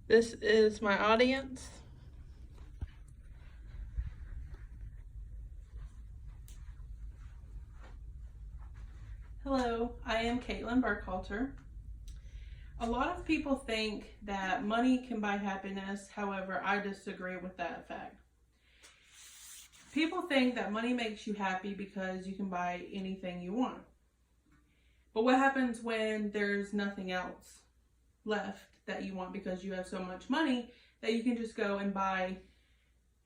This is my audience. Hello, I am Caitlin Burkhalter. A lot of people think that money can buy happiness. However, I disagree with that fact. People think that money makes you happy because you can buy anything you want. But what happens when there's nothing else left that you want because you have so much money that you can just go and buy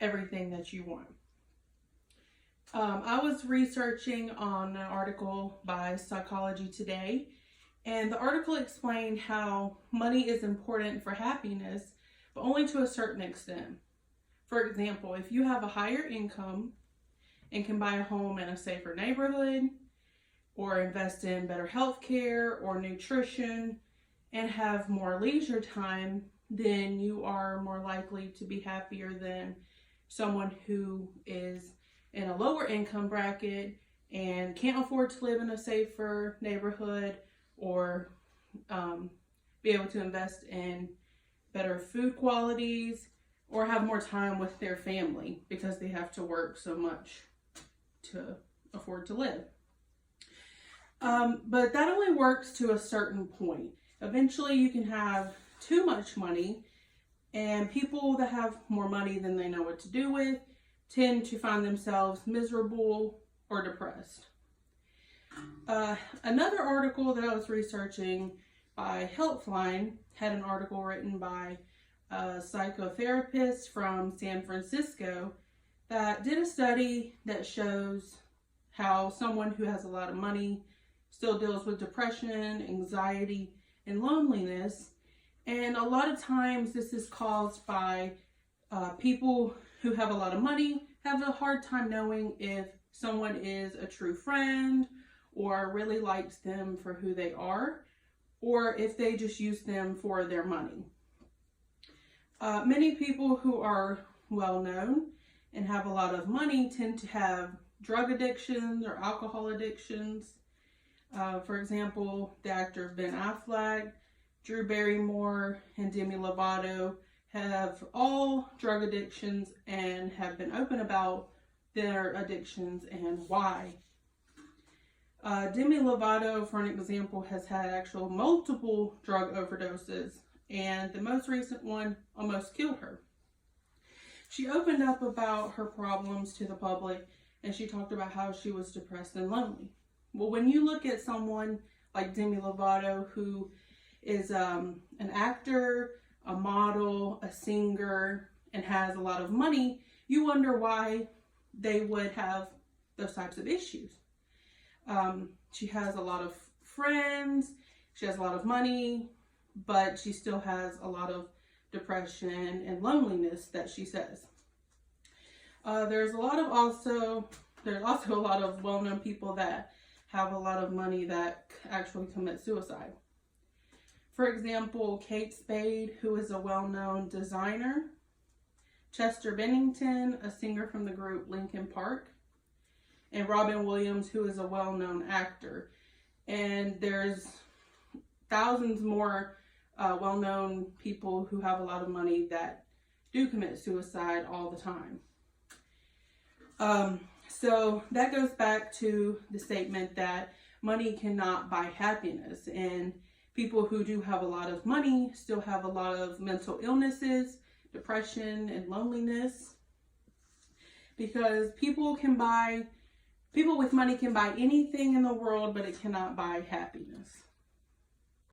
everything that you want? I was researching on an article by Psychology Today, and the article explained how money is important for happiness, but only to a certain extent. For example, if you have a higher income and can buy a home in a safer neighborhood, or invest in better health care or nutrition, and have more leisure time, then you are more likely to be happier than someone who is in a lower income bracket and can't afford to live in a safer neighborhood or be able to invest in better food qualities or have more time with their family because they have to work so much to afford to live. But that only works to a certain point. Eventually you can have too much money, and people that have more money than they know what to do with tend to find themselves miserable or depressed. Another article that I was researching by Helpline had an article written by a psychotherapist from San Francisco that did a study that shows how someone who has a lot of money still deals with depression, anxiety, and loneliness. And a lot of times this is caused by people who have a lot of money have a hard time knowing if someone is a true friend or really likes them for who they are, or if they just use them for their money. Many people who are well known and have a lot of money tend to have drug addictions or alcohol addictions. For example, the actor Ben Affleck, Drew Barrymore, and Demi Lovato have all drug addictions and have been open about their addictions and why. Demi Lovato, for an example, has had actual multiple drug overdoses, and the most recent one almost killed her. She opened up about her problems to the public, and she talked about how she was depressed and lonely. Well, when you look at someone like Demi Lovato, who is an actor, a model, a singer, and has a lot of money, you wonder why they would have those types of issues. She has a lot of friends, she has a lot of money, but she still has a lot of depression and loneliness that she says. There's also a lot of well-known people that have a lot of money that actually commit suicide. For example, Kate Spade, who is a well-known designer, Chester Bennington, a singer from the group Linkin Park, and Robin Williams, who is a well-known actor. And there's thousands more well-known people who have a lot of money that do commit suicide all the time. So that goes back to the statement that money cannot buy happiness, and people who do have a lot of money still have a lot of mental illnesses, depression, and loneliness, because people with money can buy anything in the world, but it cannot buy happiness.